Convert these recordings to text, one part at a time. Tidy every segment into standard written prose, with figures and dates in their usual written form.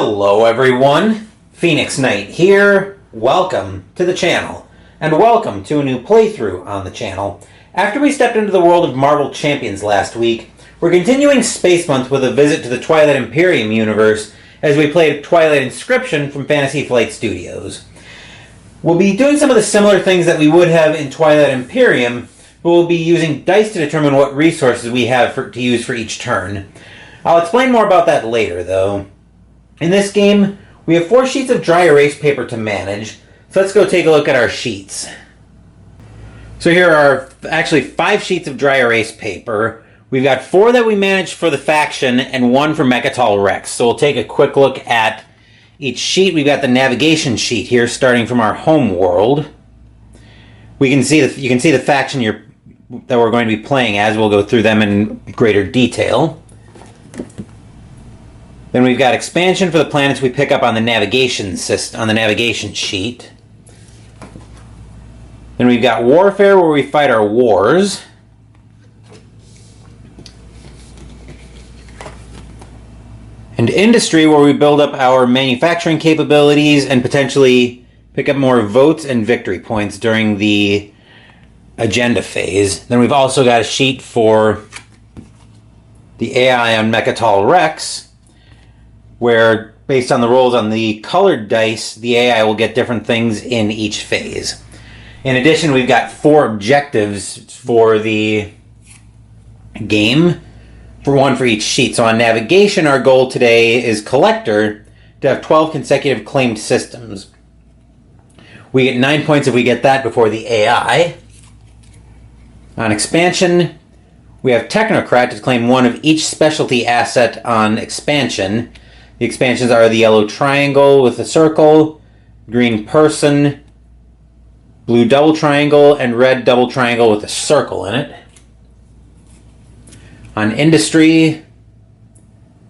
Hello everyone, Phoenix Knight here. Welcome to the channel, and welcome to a new playthrough on the channel. After we stepped into the world of Marvel Champions last week, we're continuing Space Month with a visit to the Twilight Imperium universe as we played Twilight Inscription from Fantasy Flight Studios. We'll be doing some of the similar things that we would have in Twilight Imperium, but we'll be using dice to determine what resources we have to use for each turn. I'll explain more about that later, though. In this game, we have 4 sheets of dry erase paper to manage, so let's go take a look at our sheets. So here are actually 5 sheets of dry erase paper. We've got 4 that we managed for the faction and 1 for Mechatol Rex. So we'll take a quick look at each sheet. We've got the navigation sheet here, starting from our home world. You can see the faction that we're going to be playing as. We'll go through them in greater detail. Then we've got expansion for the planets we pick up on the navigation sheet. Then we've got warfare, where we fight our wars. And industry, where we build up our manufacturing capabilities and potentially pick up more votes and victory points during the agenda phase. Then we've also got a sheet for the AI on Mechatol Rex, where, based on the rolls on the colored dice, the AI will get different things in each phase. In addition, we've got 4 objectives for the game, for 1 for each sheet. So on navigation, our goal today is Collector, to have 12 consecutive claimed systems. We get 9 points if we get that before the AI. On expansion, we have Technocrat to claim 1 of each specialty asset on expansion. The expansions are the yellow triangle with a circle, green person, blue double triangle, and red double triangle with a circle in it. On industry,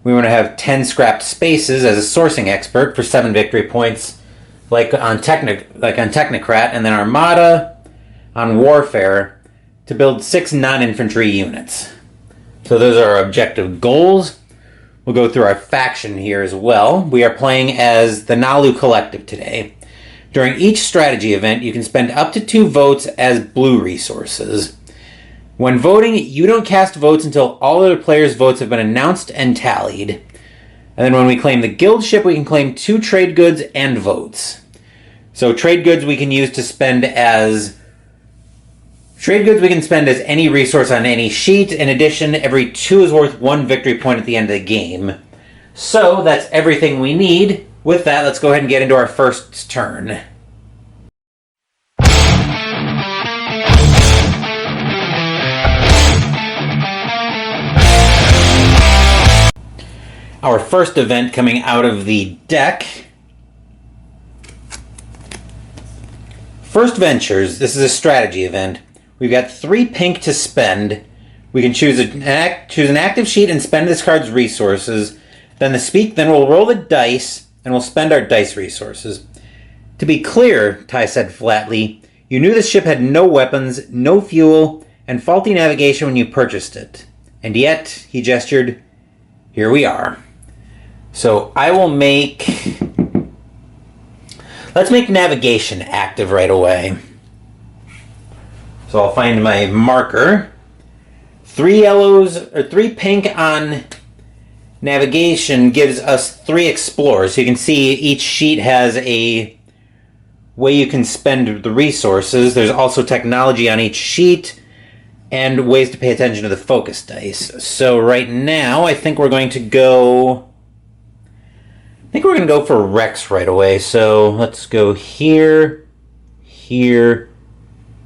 we want to have 10 scrapped spaces as a sourcing expert for 7 victory points, like on Technocrat, and then Armada on warfare to build 6 non-infantry units. So those are our objective goals. We'll go through our faction here as well. We are playing as the Naalu Collective today. During each strategy event, you can spend up to 2 votes as blue resources. When voting, you don't cast votes until all other players' votes have been announced and tallied. And then when we claim the guild ship, we can claim 2 trade goods and votes. So trade goods we can use to spend as any resource on any sheet. In addition, every 2 is worth 1 victory point at the end of the game. So that's everything we need. With that, let's go ahead and get into our first turn. Our first event coming out of the deck. First Ventures. This is a strategy event. We've got 3 pink to spend. We can choose an active sheet and spend this card's resources. Then we'll roll the dice and we'll spend our dice resources. To be clear, Ty said flatly, you knew this ship had no weapons, no fuel, and faulty navigation when you purchased it. And yet, he gestured, here we are. So let's make navigation active right away. So I'll find my marker. 3 pink on navigation gives us 3 explorers. So you can see each sheet has a way you can spend the resources. There's also technology on each sheet and ways to pay attention to the focus dice. So right now, I think we're going to go for Rex right away. So let's go here, here,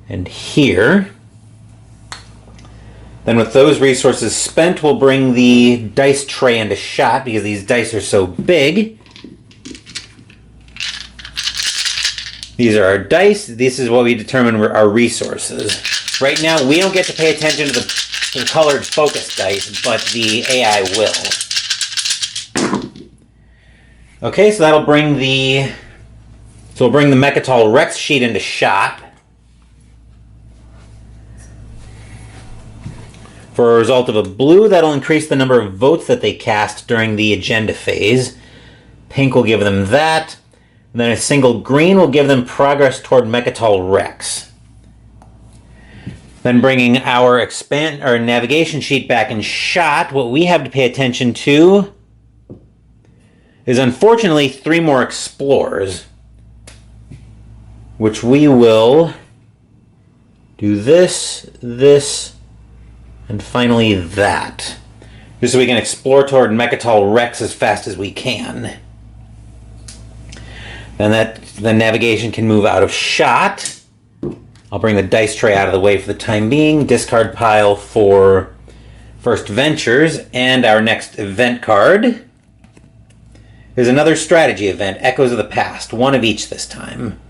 and here. Then with those resources spent, we'll bring the dice tray into shot because these dice are so big. These are our dice. This is what we determine our resources. Right now, we don't get to pay attention to the colored focus dice, but the AI will. Okay, so we'll bring the Mechatol Rex sheet into shot. For a result of a blue, that'll increase the number of votes that they cast during the agenda phase. pink will give them that. And then a single green will give them progress toward Mechatol Rex. Then bringing our navigation sheet back in shot, what we have to pay attention to is unfortunately 3 more explorers, which we will do this, this, and finally that. Just so we can explore toward Mechatol Rex as fast as we can. Then the navigation can move out of shot. I'll bring the dice tray out of the way for the time being. Discard pile for First Ventures, and our next event card is another strategy event, Echoes of the Past, 1 of each this time.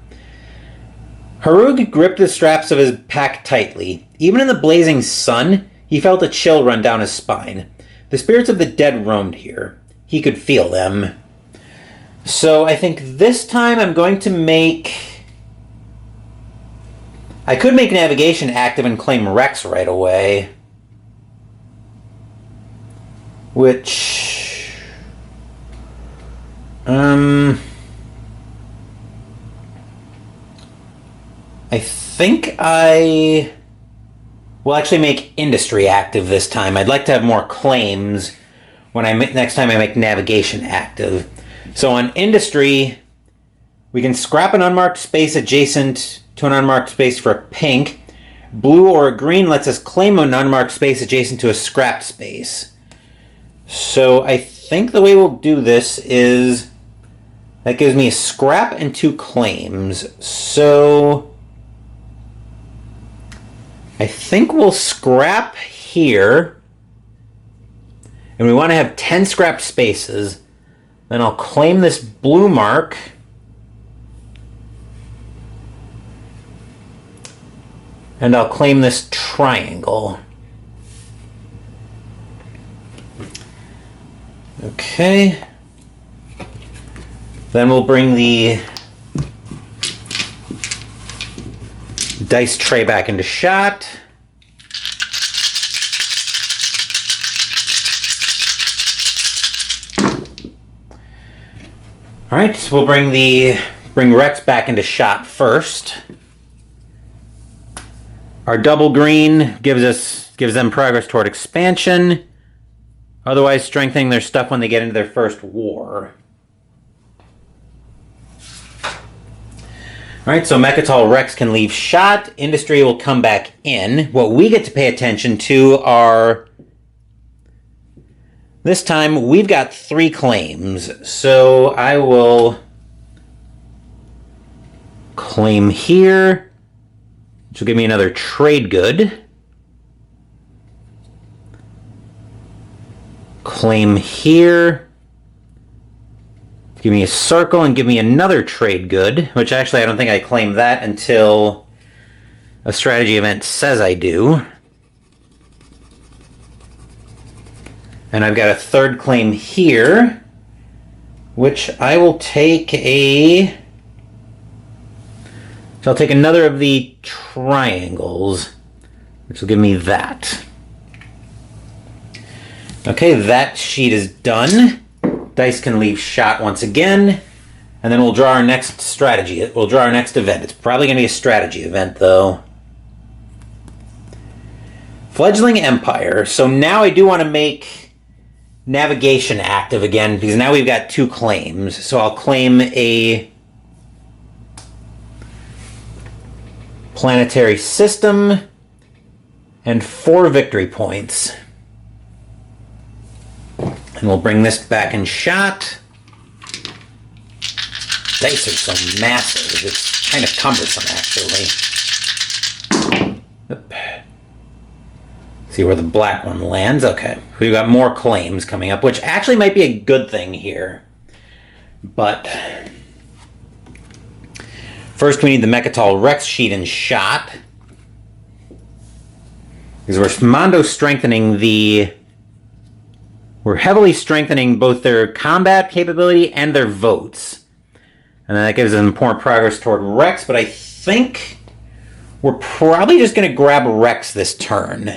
Harug gripped the straps of his pack tightly. Even in the blazing sun, he felt a chill run down his spine. The spirits of the dead roamed here. He could feel them. So I think this time I'm going to make... I could make navigation active and claim Rex right away. Which... I think I will actually make industry active this time. I'd like to have more claims when next time I make navigation active. So on industry, we can scrap an unmarked space adjacent to an unmarked space for a pink. Blue or a green lets us claim an unmarked space adjacent to a scrapped space. So I think the way we'll do this is that gives me a scrap and 2 claims. So I think we'll scrap here. And we want to have 10 scrapped spaces. Then I'll claim this blue mark. And I'll claim this triangle. Okay. Then we'll bring the dice tray back into shot. All right, so we'll bring Rex back into shot first. Our double green gives them progress toward expansion, otherwise strengthening their stuff when they get into their first war. Alright, so Mechatol Rex can leave shot, industry will come back in. What we get to pay attention to are... This time, we've got 3 claims, so I will claim here, which will give me another trade good. Claim here. Give me a circle and give me another trade good, which actually I don't think I claim that until a strategy event says I do. And I've got a 3rd claim here, which I will take a... So I'll take another of the triangles, which will give me that. Okay, that sheet is done. Dice can leave shot once again, and then we'll draw our next strategy. We'll draw our next event. It's probably going to be a strategy event, though. Fledgling Empire. So now I do want to make navigation active again, because now we've got 2 claims. So I'll claim a planetary system and 4 victory points. And we'll bring this back in shot. Dice are so massive, it's kind of cumbersome, actually. Oop. See where the black one lands. Okay, we've got more claims coming up, which actually might be a good thing here. But first we need the Mechatol Rex sheet in shot, because we're strengthening the... We're heavily strengthening both their combat capability and their votes. And that gives them more progress toward Rex, but I think we're probably just going to grab Rex this turn.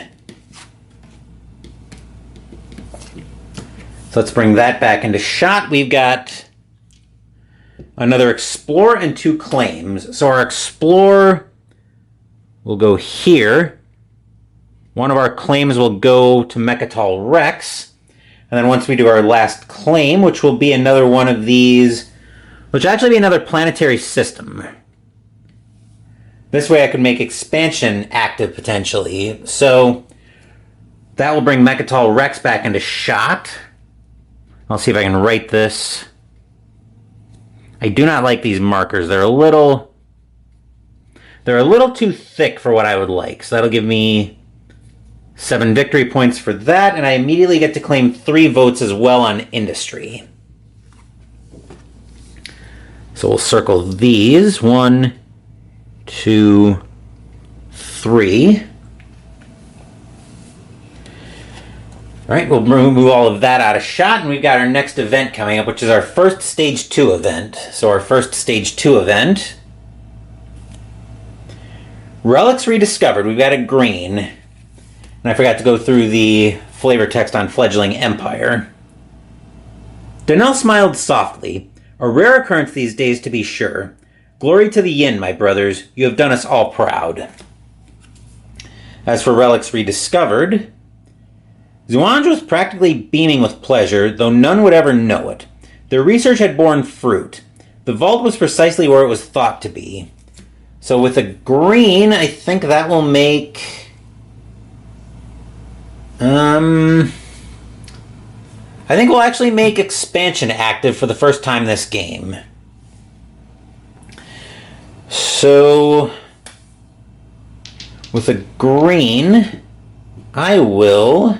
So let's bring that back into shot. We've got another Explore and 2 claims. So our Explore will go here. One of our claims will go to Mechatol Rex. And then once we do our last claim, which will be another one of these, which will actually be another planetary system. This way I could make expansion active potentially. So that will bring Mechatol Rex back into shot. I'll see if I can write this. I do not like these markers. They're a little too thick for what I would like. So that'll give me 7 victory points for that, and I immediately get to claim 3 votes as well on industry. So we'll circle these. 1, 2, 3. All right, we'll remove all of that out of shot, and we've got our next event coming up, which is our first Stage 2 event. So our first Stage 2 event, Relics Rediscovered. We've got a green, and I forgot to go through the flavor text on Fledgling Empire. Donnell smiled softly. A rare occurrence these days, to be sure. Glory to the Yin, my brothers. You have done us all proud. As for Relics Rediscovered, Zhuange was practically beaming with pleasure, though none would ever know it. Their research had borne fruit. The vault was precisely where it was thought to be. So with a green, I think that will make... I think we'll actually make expansion active for the first time this game. So with a green, I will...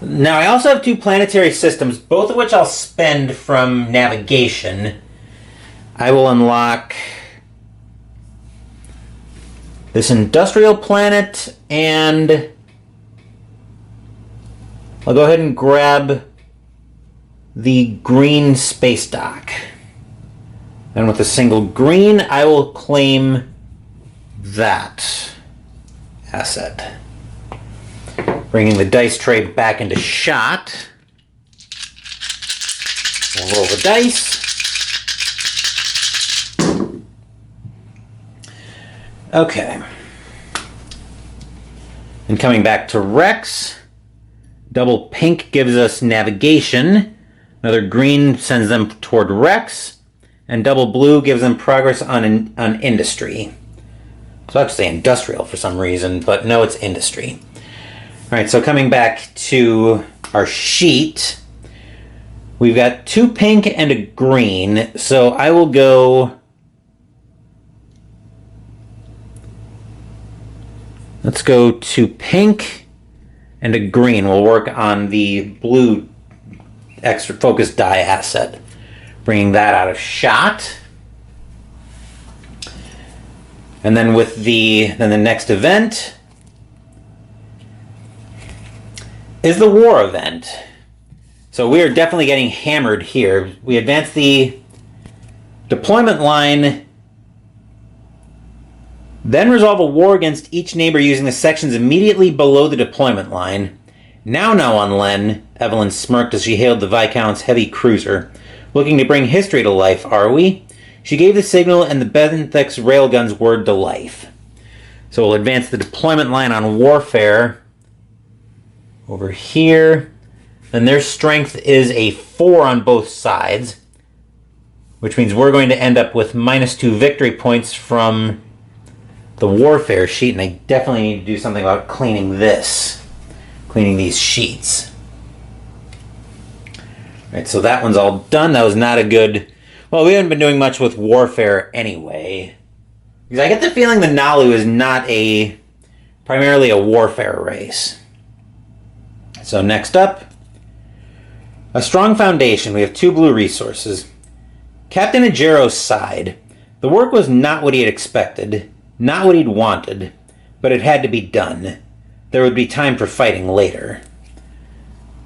Now, I also have 2 planetary systems, both of which I'll spend from navigation. I will unlock this industrial planet, and I'll go ahead and grab the green space dock. And with a single green, I will claim that asset. Bringing the dice tray back into shot. We'll roll the dice. Okay. And coming back to Rex, double pink gives us navigation. Another green sends them toward Rex. And double blue gives them progress on industry. So I have to say industrial for some reason, but no, it's industry. All right, so coming back to our sheet, we've got 2 pink and a green. So I will go... Let's go 2 pink and a green. We'll work on the blue extra focus die asset. Bringing that out of shot. And then with the next event is the war event. So we are definitely getting hammered here. We advance the deployment line, then resolve a war against each neighbor using the sections immediately below the deployment line. Now on Len, Evelyn smirked as she hailed the Viscount's heavy cruiser. Looking to bring history to life, are we? She gave the signal, and the Benthics railguns whirred to life. So we'll advance the deployment line on warfare over here. Then their strength is a 4 on both sides, which means we're going to end up with -2 victory points from the warfare sheet, and I definitely need to do something about cleaning these sheets. All right, so that one's all done. That was not a good... Well, we haven't been doing much with warfare anyway. Because I get the feeling the Naalu is not primarily a warfare race. So next up, a strong foundation. We have 2 blue resources. Captain Ajero sighed. The work was not what he had expected, not what he'd wanted, but it had to be done. There would be time for fighting later.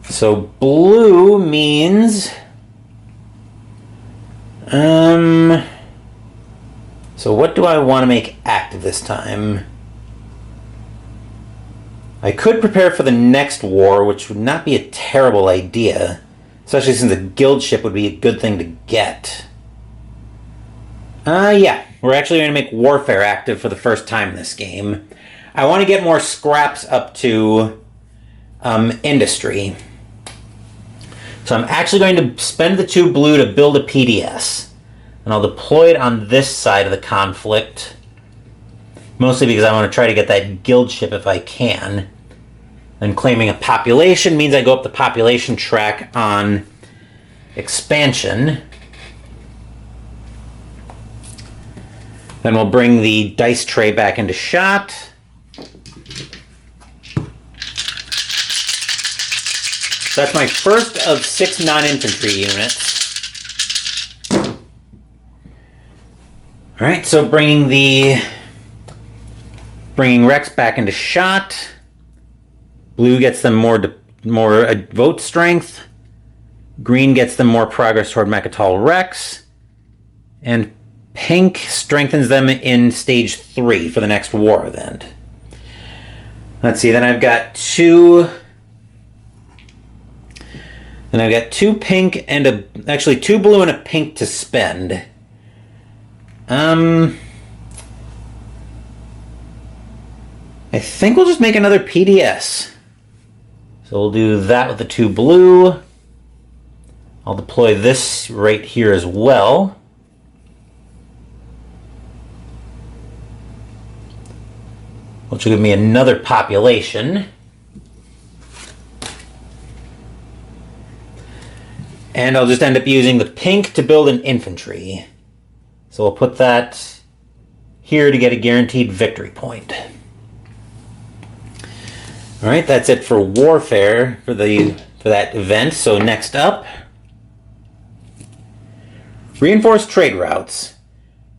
So blue means... So what do I want to make active this time? I could prepare for the next war, which would not be a terrible idea. Especially since a guild ship would be a good thing to get. Yeah. We're actually going to make warfare active for the first time in this game. I want to get more scraps up to industry. So I'm actually going to spend the 2 blue to build a PDS. And I'll deploy it on this side of the conflict. Mostly because I want to try to get that guild ship if I can. And claiming a population means I go up the population track on expansion. Then we'll bring the dice tray back into shot. So that's my first of 6 non-infantry units. Alright, so bringing Rex back into shot. Blue gets them more vote strength. Green gets them more progress toward Mechatol Rex. And pink strengthens them in stage 3 for the next war event. Let's see, then I've got 2 pink and actually 2 blue and a pink to spend. I think we'll just make another PDS. So we'll do that with the 2 blue. I'll deploy this right here as well. Which will give me another population. And I'll just end up using the pink to build an infantry. So we'll put that here to get a guaranteed victory point. Alright, that's it for warfare for that event. So next up, reinforced trade routes.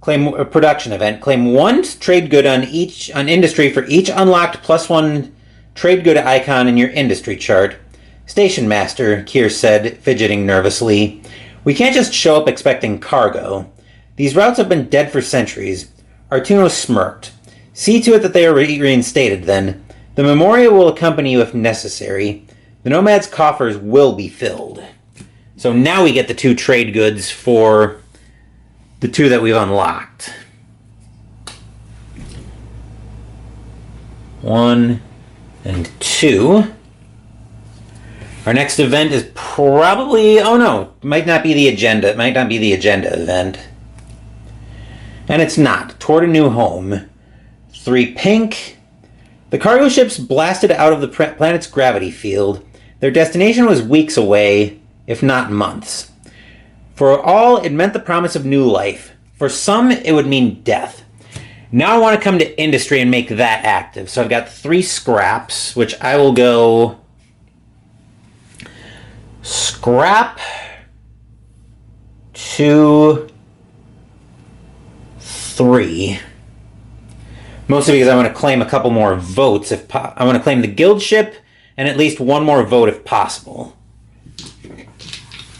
Claim a production event. Claim 1 trade good on industry for each unlocked +1 trade good icon in your industry chart. Station Master, Kier said, fidgeting nervously. We can't just show up expecting cargo. These routes have been dead for centuries. Artuno smirked. See to it that they are reinstated, then. The memorial will accompany you if necessary. The Nomad's coffers will be filled. So now we get the 2 trade goods for the 2 that we've unlocked. 1 and 2. Our next event is probably... Oh no, might not be the agenda. It might not be the agenda event. And it's not. Toward a New Home. 3 pink. The cargo ships blasted out of the planet's gravity field. Their destination was weeks away, if not months. For all, it meant the promise of new life. For some, it would mean death. Now I want to come to industry and make that active. So I've got 3 scraps, which I will go... Scrap 2, 3. Mostly because I want to claim a couple more votes. I want to claim the guild ship and at least 1 more vote if possible.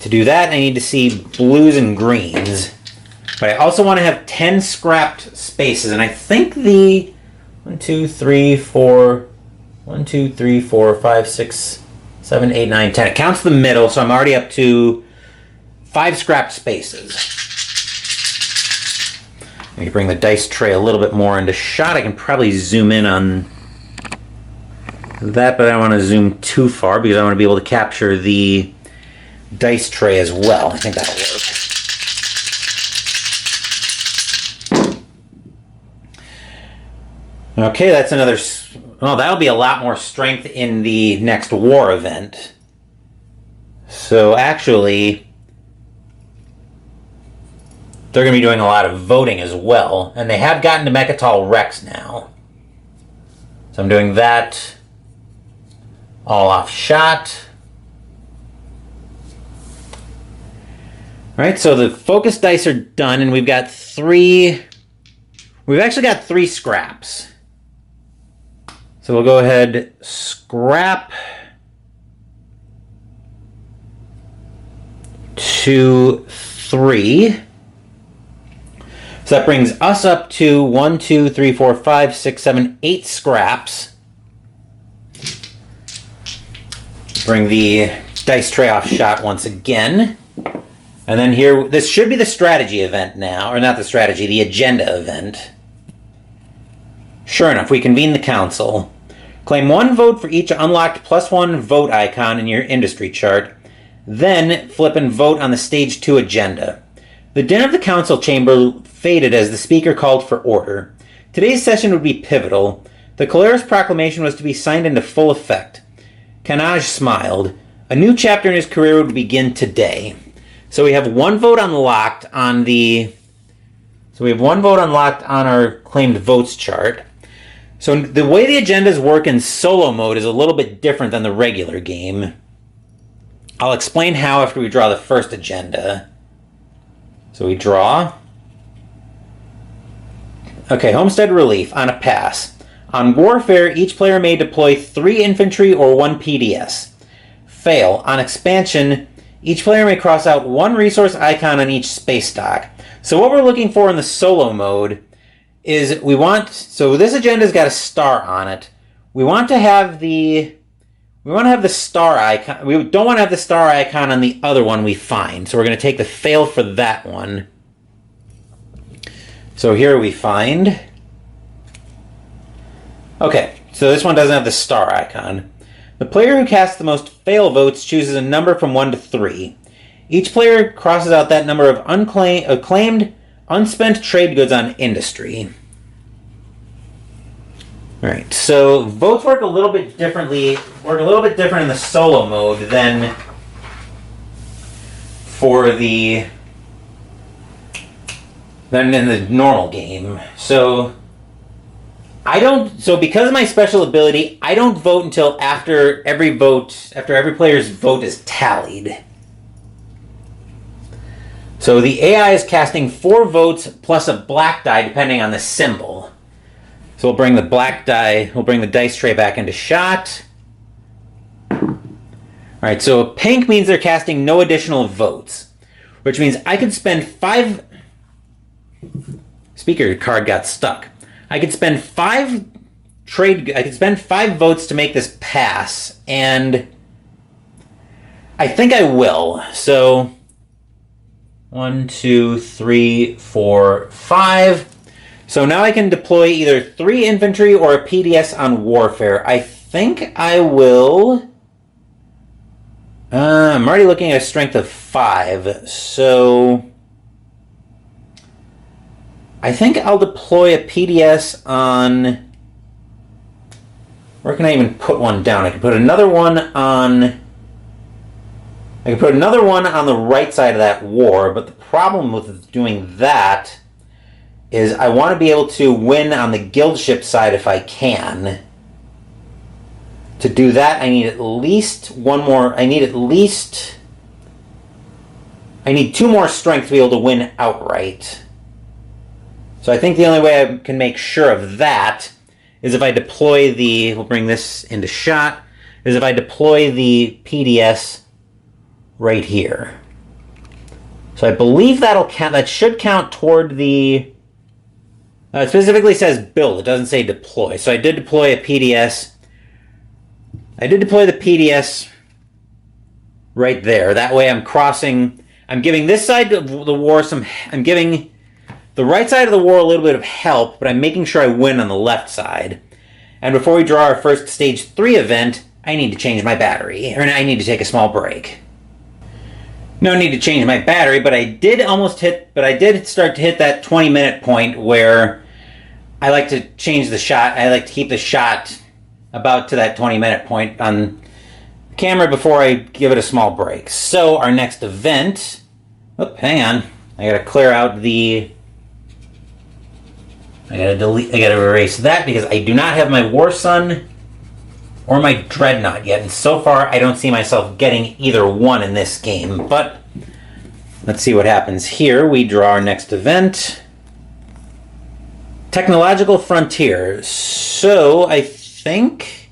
To do that, I need to see blues and greens. But I also want to have 10 scrapped spaces. And I think the 1, 2, 3, 4, 5, 6, 7, 8, 9, 10. It counts the middle, so I'm already up to 5 scrapped spaces. Let me bring the dice tray a little bit more into shot. I can probably zoom in on that, but I don't want to zoom too far because I want to be able to capture the dice tray as well. I think that'll work. Okay, that's another... Well, that'll be a lot more strength in the next war event. So actually... they're going to be doing a lot of voting as well. And they have gotten to Mechatol Rex now. So I'm doing that all off shot. Alright, so the focus dice are done, and we've got 3... We've actually got 3 scraps. So we'll go ahead, scrap 2, 3. So that brings us up to 1, 2, 3, 4, 5, 6, 7, 8 scraps. Bring the dice tray off shot once again. And then here, this should be the strategy event now. Or not the strategy, the agenda event. Sure enough, we convene the council. Claim 1 vote for each unlocked +1 vote icon in your industry chart. Then flip and vote on the Stage 2 agenda. The din of the council chamber faded as the speaker called for order. Today's session would be pivotal. The Caleres proclamation was to be signed into full effect. Kanaj smiled. A new chapter in his career would begin today. So we have 1 vote unlocked on the... So we have 1 vote unlocked on our claimed votes chart. So the way the agendas work in solo mode is a little bit different than the regular game. I'll explain how after we draw the first agenda. So we draw. Okay, Homestead Relief on a pass. On Warfare, each player may deploy 3 infantry or 1 PDS. Fail. On Expansion, each player may cross out 1 resource icon on each space dock. So what we're looking for in the solo mode is we want, so this agenda's got a star on it. We want to have the star icon. We don't want to have the star icon on the other one we find. So we're going to take the fail for that one. So here we find. Okay, so this one doesn't have the star icon. The player who casts the most fail votes chooses a number from 1 to 3. Each player crosses out that number of claimed unspent trade goods on industry. Alright, so votes work a little bit different in the solo mode than than in the normal game. So because of my special ability, I don't vote until after every player's vote is tallied. So the AI is casting 4 votes plus a black die depending on the symbol. So we'll bring the dice tray back into shot. Alright, so pink means they're casting no additional votes, which means I could spend 5... Speaker card got stuck. I could spend 5 votes to make this pass, and I think I will. So 1, 2, 3, 4, 5. So now I can deploy either 3 infantry or a PDS on Warfare. I think I will... I'm already looking at a strength of 5, so... I think I'll deploy a PDS on... Where can I even put one down? I can put another one on... I can put another one on the right side of that war, but the problem with doing that is I want to be able to win on the guild ship side if I can. To do that, I need at least one more... I need 2 more strength to be able to win outright. So I think the only way I can make sure of that is if I deploy the... We'll bring this into shot. Is if I deploy the PDS right here. So I believe that'll count. That should count toward the... it specifically says build. It doesn't say deploy. So I did deploy a PDS. I did deploy the PDS right there. That way I'm crossing... I'm giving this side of the war some... I'm giving the right side of the war a little bit of help, but I'm making sure I win on the left side. And before we draw our first Stage 3 event, I need to change my battery. Or I need to take a small break. No need to change my battery, but I did start to hit that 20-minute point where I like to change the shot. I like to keep the shot about to that 20-minute point on camera before I give it a small break. So our next event... Oh, hang on. I gotta clear out the... I gotta erase that because I do not have my War Sun or my Dreadnought yet, and so far I don't see myself getting either one in this game, but let's see what happens here. We draw our next event. Technological Frontier. So I think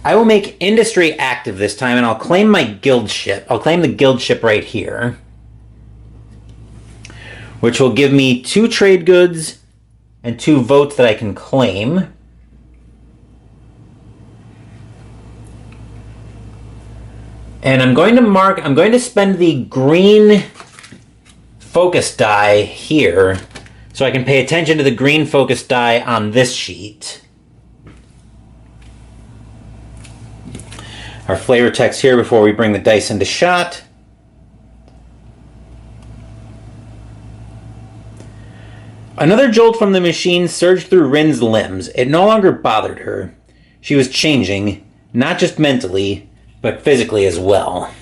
I will make industry active this time, and I'll claim my guild ship. I'll claim the guild ship right here, which will give me 2 trade goods and 2 votes that I can claim. And I'm going to spend the green focus die here so I can pay attention to the green focus die on this sheet. Our flavor text here before we bring the dice into shot. Another jolt from the machine surged through Rin's limbs. It no longer bothered her. She was changing, not just mentally, but physically as well.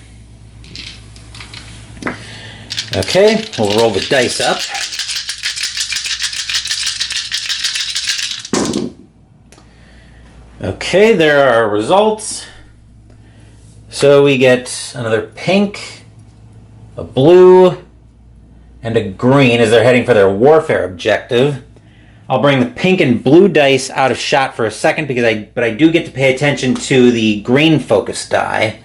Okay, we'll roll the dice up. Okay, there are our results. So we get another pink, a blue, and a green as they're heading for their warfare objective. I'll bring the pink and blue dice out of shot for a second because I do get to pay attention to the green focus die.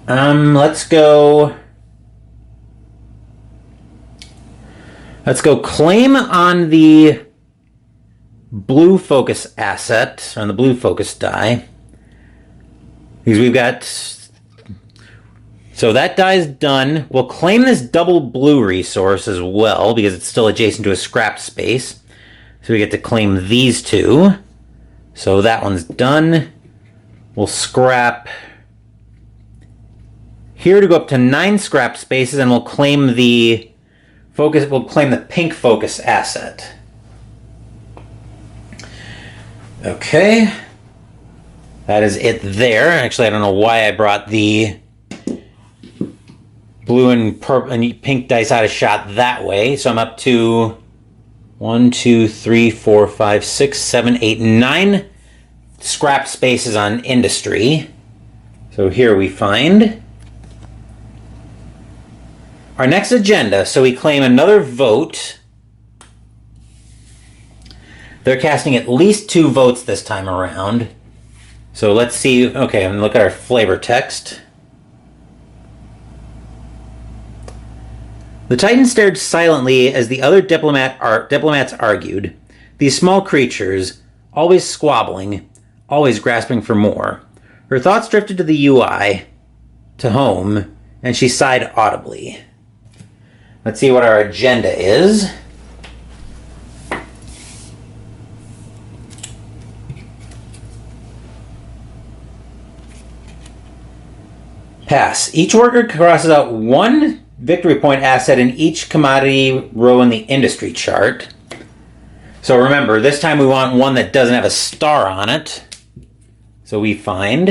Let's go claim on the blue focus asset, on the blue focus die. Because we've got... So that die is done. We'll claim this double blue resource as well because it's still adjacent to a scrap space. So we get to claim these two. So that one's done. We'll scrap here to go up to 9 scrap spaces, and we'll claim the focus. We'll claim the pink focus asset. Okay. That is it there. Actually, I don't know why I brought the blue and purple and pink dice out of shot that way. So I'm up to 1, 2, 3, 4, 5, 6, 7, 8, 9 scrap spaces on industry. So here we find our next agenda. So we claim another vote. They're casting at least 2 votes this time around. So let's see. Okay, I'm going to look at our flavor text. The Titan stared silently as the other diplomats argued. These small creatures, always squabbling, always grasping for more. Her thoughts drifted to the UI, to home, and she sighed audibly. Let's see what our agenda is. Pass. Each worker crosses out 1 victory point asset in each commodity row in the industry chart. So remember, this time we want one that doesn't have a star on it. So we find...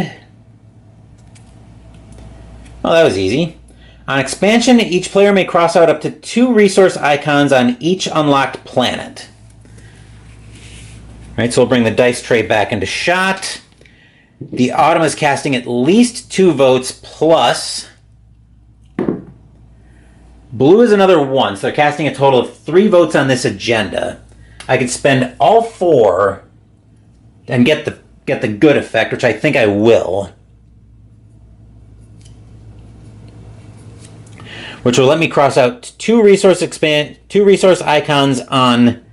Oh, that was easy. On expansion, each player may cross out up to 2 resource icons on each unlocked planet. Right, so we'll bring the dice tray back into shot. The Autumn is casting at least 2 votes plus... Blue is another 1, so they're casting a total of 3 votes on this agenda. I could spend all 4 and get the good effect, which I think I will. Which will let me cross out 2 resource icons on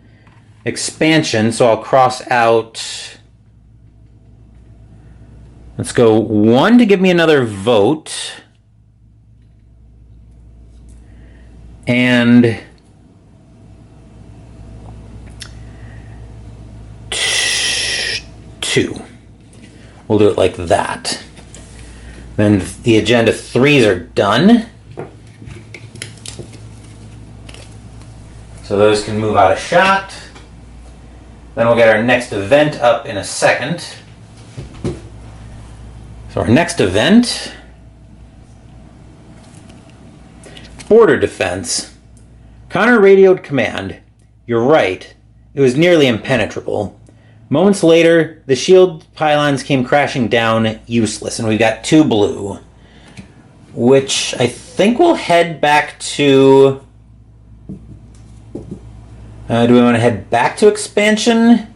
expansion. So I'll cross out... Let's go 1 to give me another vote. And 2. We'll do it like that. Then the agenda 3s are done. So those can move out of shot. Then we'll get our next event up in a second. So our next event... Border defense. Connor radioed command. You're right. It was nearly impenetrable. Moments later, the shield pylons came crashing down, useless, and we've got 2 blue. Which I think we'll head back to... do we want to head back to expansion?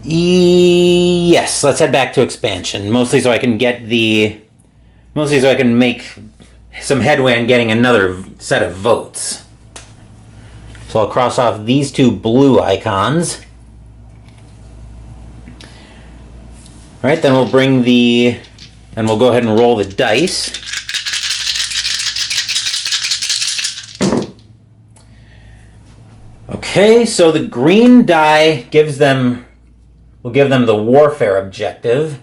Yes, let's head back to expansion. Mostly so I can make some headway on getting another set of votes. So I'll cross off these two blue icons. All right, then we'll bring and we'll go ahead and roll the dice. Okay, so the green die will give them the warfare objective.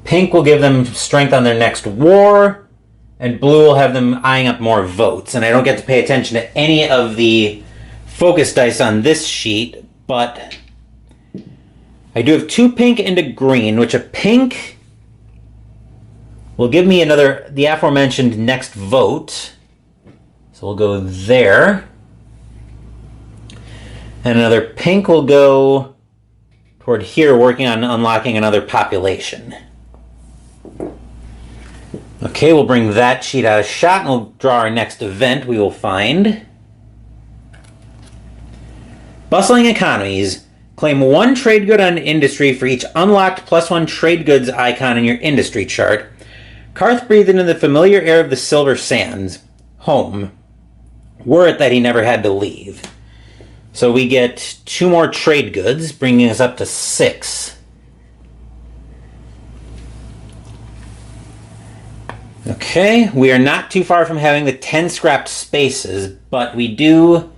Pink will give them strength on their next war, and blue will have them eyeing up more votes. And I don't get to pay attention to any of the focus dice on this sheet, but I do have 2 pink and a green, which a pink will give me the aforementioned next vote. So we'll go there. And another pink will go toward here, working on unlocking another population. Okay, we'll bring that sheet out of shot, and we'll draw our next event we will find. Bustling economies. Claim 1 trade good on industry for each unlocked +1 trade goods icon in your industry chart. Karth breathed into the familiar air of the Silver Sands. Home. Were it that he never had to leave. So we get 2 more trade goods, bringing us up to 6. Okay, we are not too far from having the 10 scrapped spaces, but we do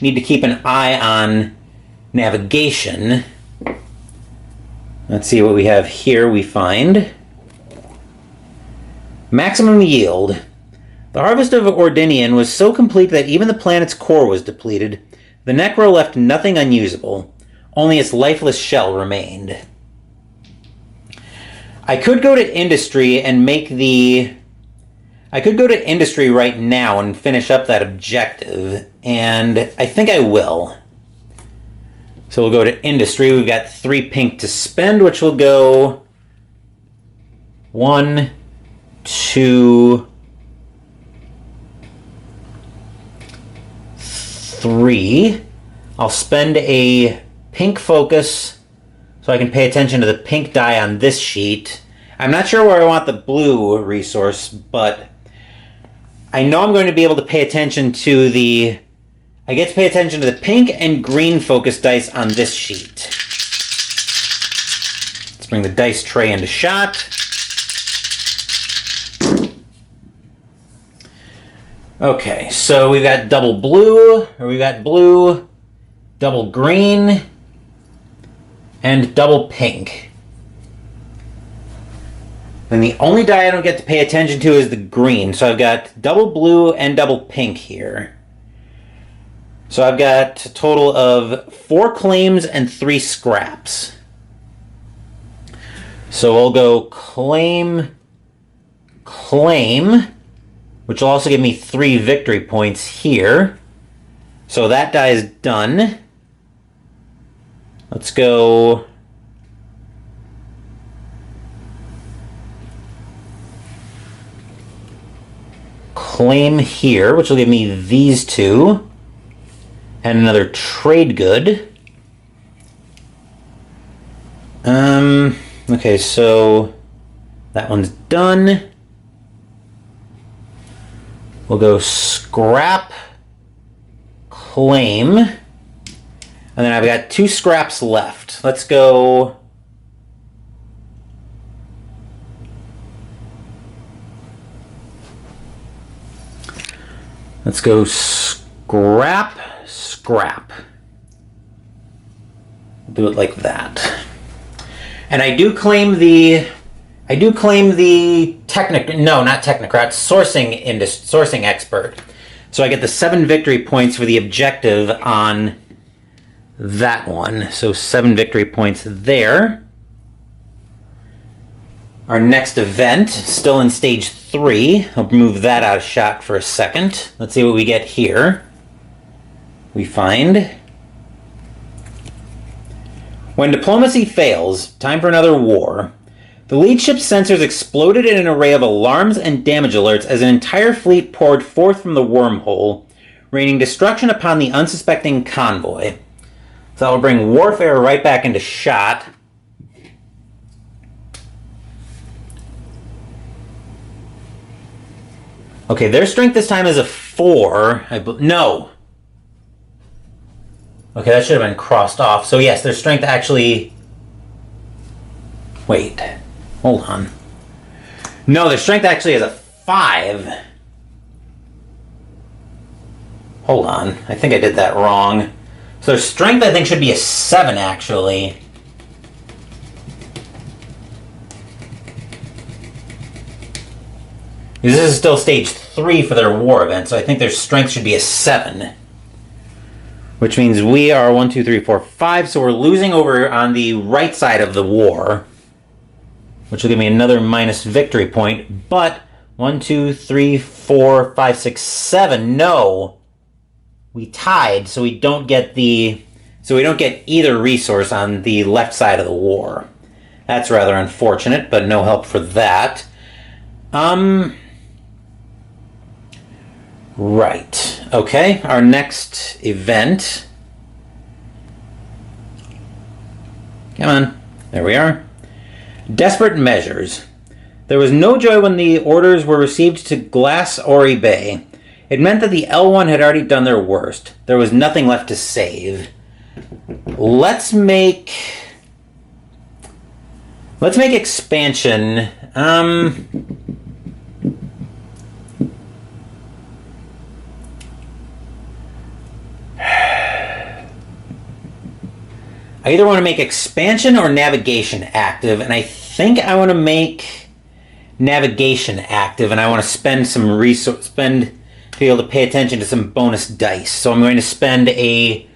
need to keep an eye on navigation. Let's see what we have here. We find maximum yield. The harvest of Ordinian was so complete that even the planet's core was depleted. The Necro left nothing unusable. Only its lifeless shell remained. I could go to industry and I could go to industry right now and finish up that objective, and I think I will. So we'll go to industry. We've got 3 pink to spend, which will go 1, 2, 3. I'll spend a pink focus so I can pay attention to the pink die on this sheet. I'm not sure where I want the blue resource, but I know I'm going to be able to pay attention to I get to pay attention to the pink and green focus dice on this sheet. Let's bring the dice tray into shot. Okay, so we've got we've got blue, double green, and double pink. And the only die I don't get to pay attention to is the green. So I've got double blue and double pink here. So I've got a total of 4 claims and 3 scraps. So we'll go claim, which will also give me 3 victory points here. So that die is done. Let's go claim here, which will give me these 2. And another trade good. Okay, so that one's done. We'll go scrap, claim, and then I've got 2 scraps left. Let's go scrap. Do it like that. And I do claim the sourcing expert. So I get the 7 victory points for the objective on that one. So 7 victory points there. Our next event, still in stage 3. I'll move that out of shot for a second. Let's see what we get here. We find, when diplomacy fails, time for another war. The lead ship's sensors exploded in an array of alarms and damage alerts as an entire fleet poured forth from the wormhole, raining destruction upon the unsuspecting convoy. So I'll bring warfare right back into shot. Okay, their strength this time is a 4. No. Okay, that should have been crossed off. So yes, their strength actually... Wait. Hold on. No, their strength actually is a 5. Hold on. I think I did that wrong. So their strength, I think, should be a 7, actually. This is still stage 3 for their war event, so I think their strength should be a 7. Which means we are 1, 2, 3, 4, 5, so we're losing over on the right side of the war. Which will give me another minus victory point, but 1, 2, 3, 4, 5, 6, 7, no! We tied, so we don't get either resource on the left side of the war. That's rather unfortunate, but no help for that. Right. Okay, our next event. Come on. There we are. Desperate measures. There was no joy when the orders were received to Glass Ori Bay. It meant that the L1 had already done their worst. There was nothing left to save. Let's make expansion. I either want to make expansion or navigation active, and I think I want to make navigation active, and I want to spend some to be able to pay attention to some bonus dice. So I'm going to spend the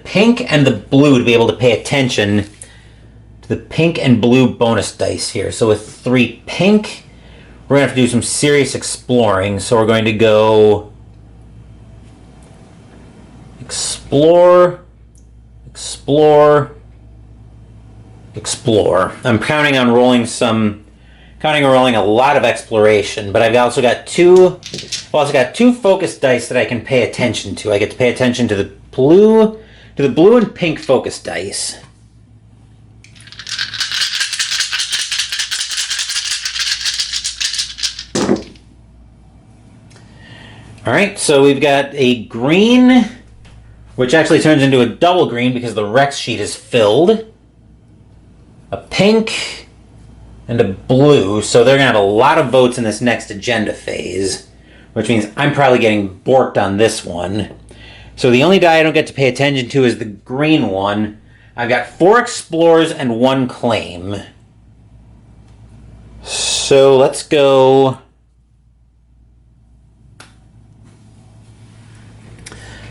pink and the blue to be able to pay attention to the pink and blue bonus dice here. So with 3 pink, we're going to have to do some serious exploring. So we're going to go explore. I'm counting on rolling a lot of exploration, but I've also got two focus dice that I can pay attention to. I get to pay attention to the blue and pink focus dice. All right, so we've got a green, which actually turns into a double green because the Rex sheet is filled. A pink and a blue, so they're going to have a lot of votes in this next agenda phase, which means I'm probably getting borked on this one. So the only die I don't get to pay attention to is the green one. I've got 4 explorers and 1 claim. So let's go...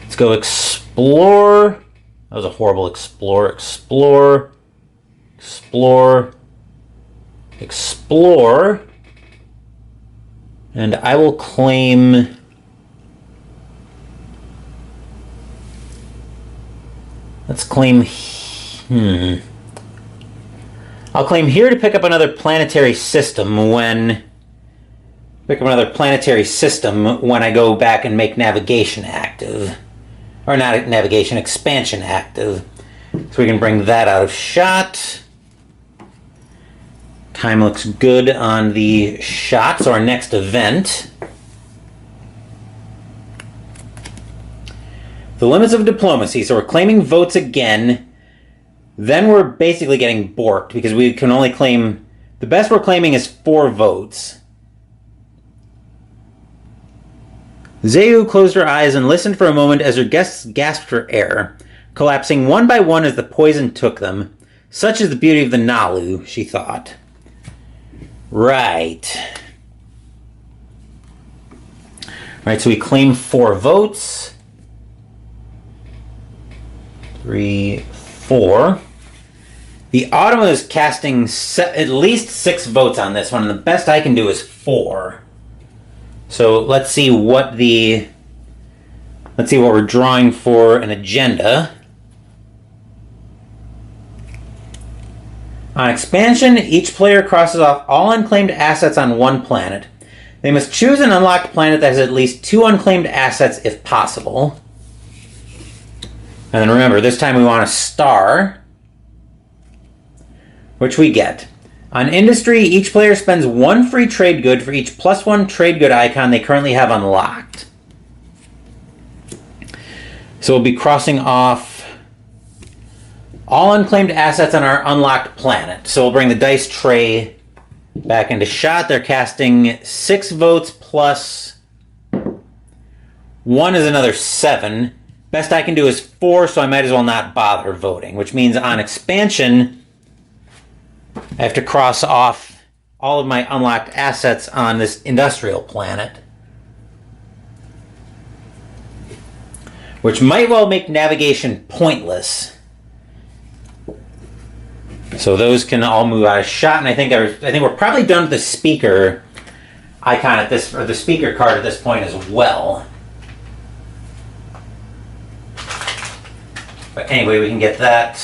Let's go explore. That was a horrible explore. Explore. And I will claim... Let's claim... I'll claim here to pick up another planetary system when... I go back and make navigation active. Or not navigation, expansion active. So we can bring that out of shot. Time looks good on the shots, our next event. The limits of diplomacy. So we're claiming votes again. Then we're basically getting borked because we can only claim... The best we're claiming is 4 votes. Zeu closed her eyes and listened for a moment as her guests gasped for air, collapsing one by one as the poison took them. Such is the beauty of the Naalu, she thought. Right. Right, so we claim 4 votes. 3, 4. The Autumn is casting at least 6 votes on this one, and the best I can do is 4. So let's see what we're drawing for an agenda. On expansion, each player crosses off all unclaimed assets on one planet. They must choose an unlocked planet that has at least 2 unclaimed assets if possible. And then remember, this time we want a star, which we get. On industry, each player spends 1 free trade good for each +1 trade good icon they currently have unlocked. So we'll be crossing off all unclaimed assets on our unlocked planet. So we'll bring the dice tray back into shot. They're casting 6 votes plus 1 is another 7. Best I can do is 4, so I might as well not bother voting, which means on expansion, I have to cross off all of my unlocked assets on this industrial planet. Which might well make navigation pointless. So those can all move out of shot, and I think we're probably done with the speaker icon at this, or the speaker card at this point as well. But anyway, we can get that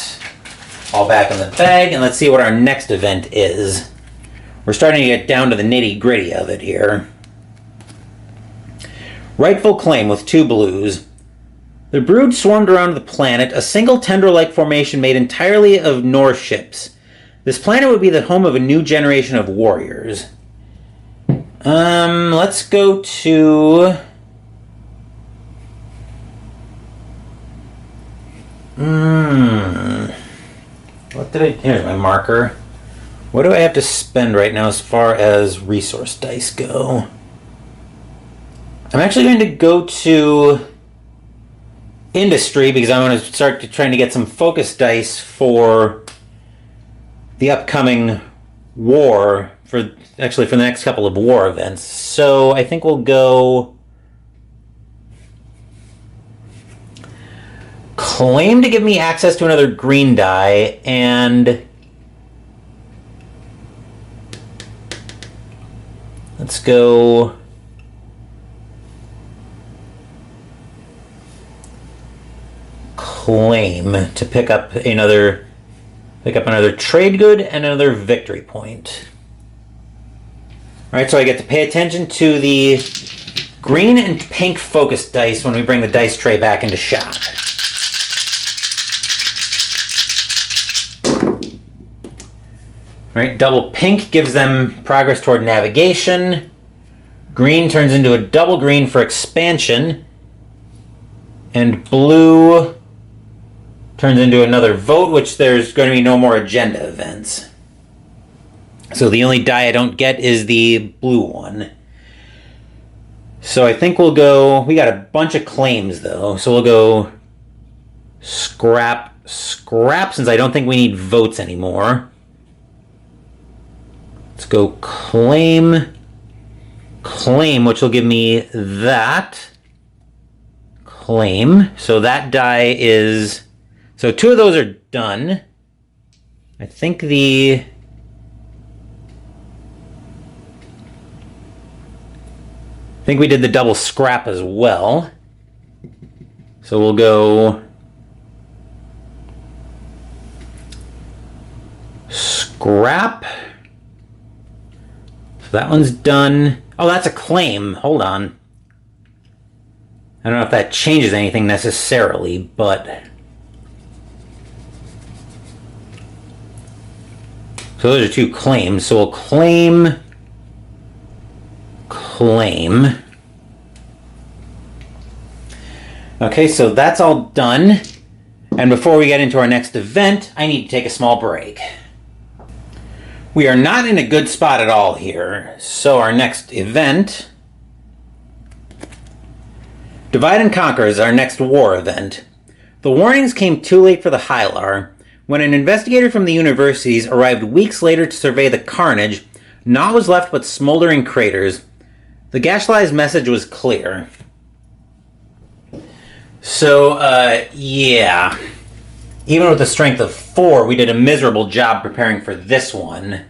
all back in the bag, and let's see what our next event is. We're starting to get down to the nitty-gritty of it here. Rightful claim with 2 blues. The brood swarmed around the planet, a single tendril-like formation made entirely of Norse ships. This planet would be the home of a new generation of warriors. Let's go to... What did I... Here's my marker. What do I have to spend right now as far as resource dice go? I'm actually going to go to industry because I want to start trying to get some focus dice for the upcoming war, for the next couple of war events. So I think we'll go claim to give me access to another green die, and let's go claim to pick up another trade good and another victory point. Alright, so I get to pay attention to the green and pink focus dice when we bring the dice tray back into shot. Alright, double pink gives them progress toward navigation. Green turns into a double green for expansion. And blue turns into another vote, which there's going to be no more agenda events. So the only die I don't get is the blue one. So I think we'll go... We got a bunch of claims, though. So we'll go scrap, since I don't think we need votes anymore. Let's go claim, which will give me that. Claim. So that die is... So 2 of those are done. I think we did the double scrap as well. So we'll go scrap. So that one's done. Oh, that's a claim. Hold on. I don't know if that changes anything necessarily, but... So those are 2 claims. So we'll claim. Okay, so that's all done. And before we get into our next event, I need to take a small break. We are not in a good spot at all here. So our next event... Divide and Conquer is our next war event. The warnings came too late for the Hylar. When an investigator from the universities arrived weeks later to survey the carnage, naught was left but smoldering craters. The Gashlai's message was clear. So, yeah. Even with a strength of 4, we did a miserable job preparing for this one.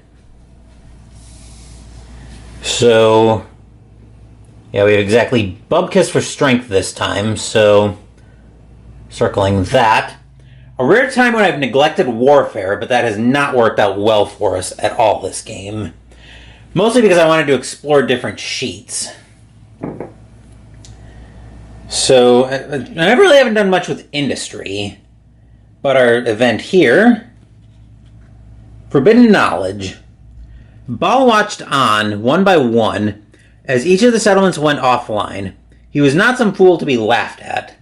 So, yeah, we have exactly Bubkiss for strength this time, so circling that. A rare time when I've neglected warfare, but that has not worked out well for us at all this game. Mostly because I wanted to explore different sheets. So, I really haven't done much with industry. But our event here, Forbidden Knowledge. Ball watched on, one by one, as each of the settlements went offline. He was not some fool to be laughed at.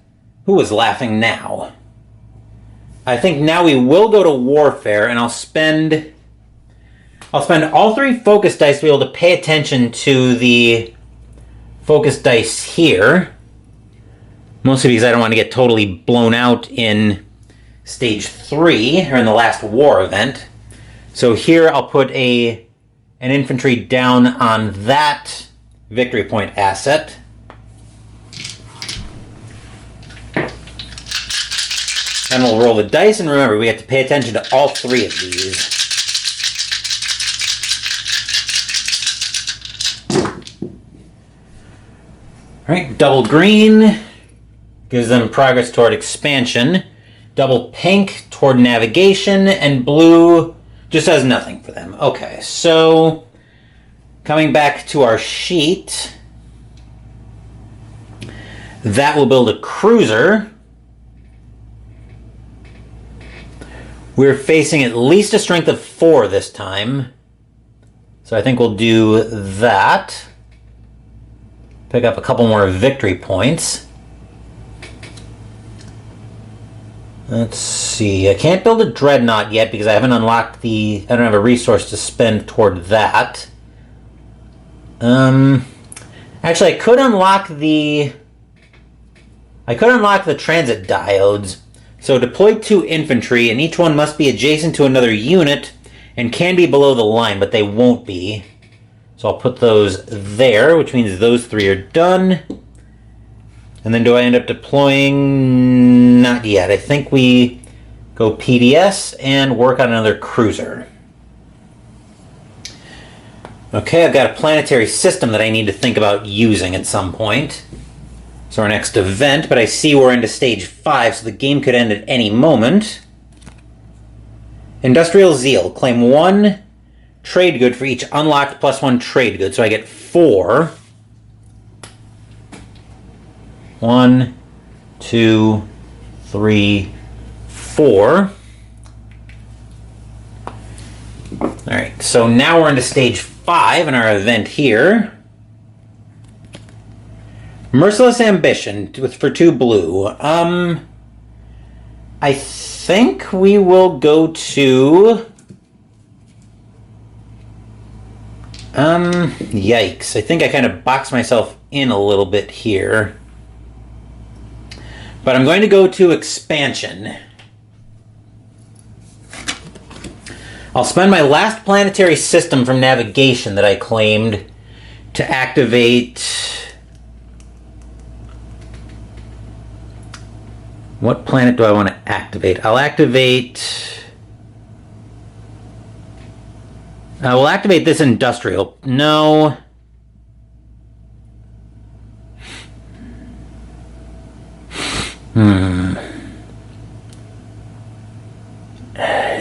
Who was laughing now? I think now we will go to warfare, and I'll spend all 3 focus dice to be able to pay attention to the focus dice here. Mostly because I don't want to get totally blown out in stage 3, or in the last war event. So here I'll put an infantry down on that victory point asset. And we'll roll the dice, and remember, we have to pay attention to all 3 of these. Alright, double green gives them progress toward expansion. Double pink toward navigation, and blue just has nothing for them. Okay, so coming back to our sheet, that will build a cruiser. We're facing at least a strength of 4 this time. So I think we'll do that. Pick up a couple more victory points. Let's see. I can't build a dreadnought yet because I haven't unlocked I don't have a resource to spend toward that. Actually, I could unlock the transit diodes. So deploy 2 infantry, and each one must be adjacent to another unit and can be below the line, but they won't be. So I'll put those there, which means those 3 are done. And then do I end up deploying? Not yet. I think we go PDS and work on another cruiser. Okay, I've got a planetary system that I need to think about using at some point. So our next event, but I see we're into stage 5, so the game could end at any moment. Industrial Zeal. Claim 1 trade good for each unlocked +1 trade good. So I get 4. 1, 2, 3, 4. Alright, so now we're into stage 5 in our event here. Merciless Ambition for 2 blue. I think we will go to... yikes. I think I kind of boxed myself in a little bit here. But I'm going to go to expansion. I'll spend my last planetary system from navigation that I claimed to activate... What planet do I want to activate? I'll activate... I will activate this industrial. No.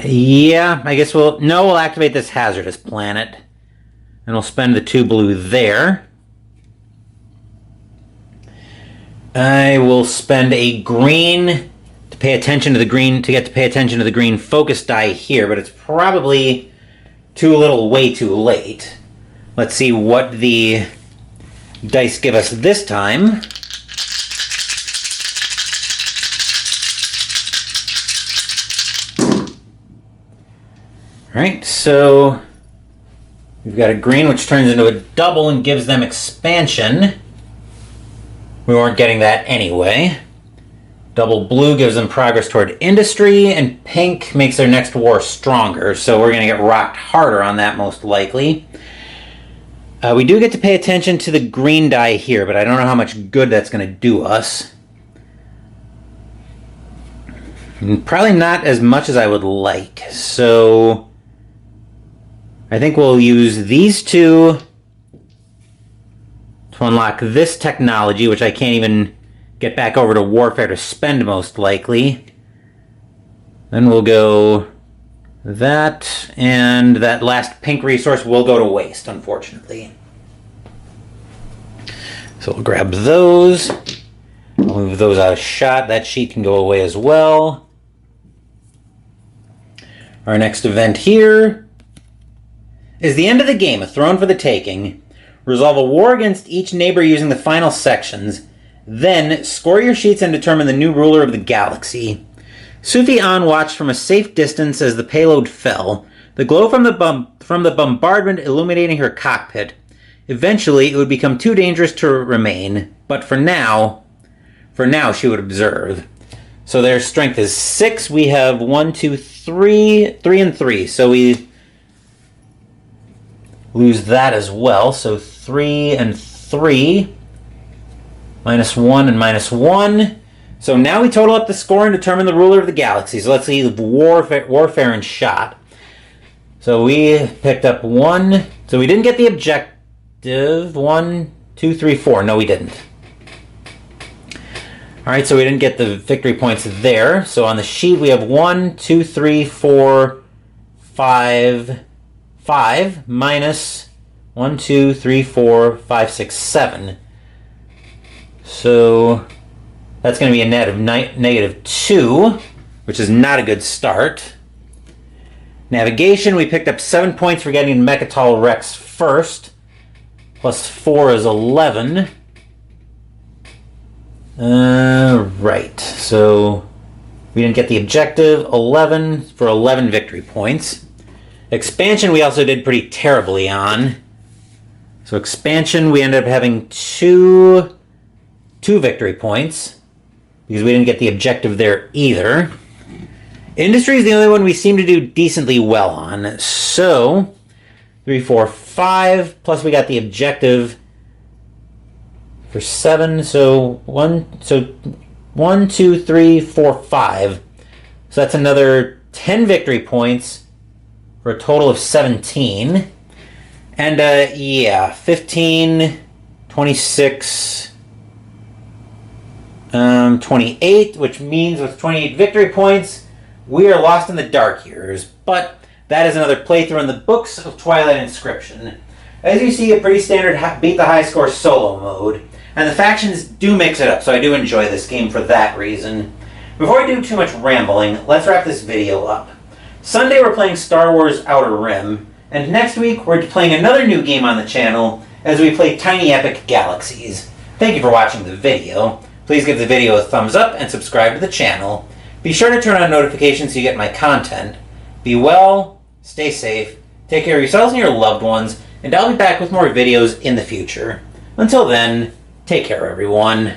Yeah, I guess we'll activate this hazardous planet. And we'll spend the 2 blue there. I will spend a green to pay attention to the green, to get to pay attention to the green focus die here, but it's probably way too late. Let's see what the dice give us this time. Alright, so we've got a green which turns into a double and gives them expansion. We weren't getting that anyway. Double blue gives them progress toward industry, and pink makes their next war stronger, so we're going to get rocked harder on that most likely. We do get to pay attention to the green die here, but I don't know how much good that's going to do us. Probably not as much as I would like, so I think we'll use these 2 to unlock this technology, which I can't even get back over to warfare to spend most likely. Then we'll go that, and that last pink resource will go to waste, unfortunately. So we'll grab those. I'll move those out of shot. That sheet can go away as well. Our next event here Is the end of the game a throne for the taking? Resolve a war against each neighbor using the final sections. Then, score your sheets and determine the new ruler of the galaxy. Sufi-An watched from a safe distance as the payload fell, the glow from the bombardment illuminating her cockpit. Eventually, it would become too dangerous to remain, but for now, she would observe. So their strength is 6. We have 1, 2, 3, 3 and 3. So we lose that as well. So 3 and 3. -1 and -1. So now we total up the score and determine the ruler of the galaxy. So let's leave warfare and shot. So we picked up 1. So we didn't get the objective. 1, 2, 3, 4. No, we didn't. Alright, so we didn't get the victory points there. So on the sheet we have 1, 2, 3, 4, 5, 5 minus 1, 2, 3, 4, 5, 6, 7. So that's going to be a net of -2, which is not a good start. Navigation, we picked up 7 points for getting Mechatol Rex first. Plus 4 is 11. Right, so we didn't get the objective. 11 for 11 victory points. Expansion we also did pretty terribly on. So expansion we ended up having 2 victory points because we didn't get the objective there either. Industry is the only one we seem to do decently well on. So 3, 4, 5 plus we got the objective for 7. So 1, 2, 3, 4, 5. So that's another 10 victory points for a total of 17. And yeah, 15, 26, 28, which means with 28 victory points, we are lost in the dark years. But that is another playthrough in the books of Twilight Inscription. As you see, a pretty standard beat the high score solo mode. And the factions do mix it up, so I do enjoy this game for that reason. Before I do too much rambling, let's wrap this video up. Sunday we're playing Star Wars Outer Rim, and next week we're playing another new game on the channel as we play Tiny Epic Galaxies. Thank you for watching the video. Please give the video a thumbs up and subscribe to the channel. Be sure to turn on notifications so you get my content. Be well, stay safe, take care of yourselves and your loved ones, and I'll be back with more videos in the future. Until then, take care, everyone.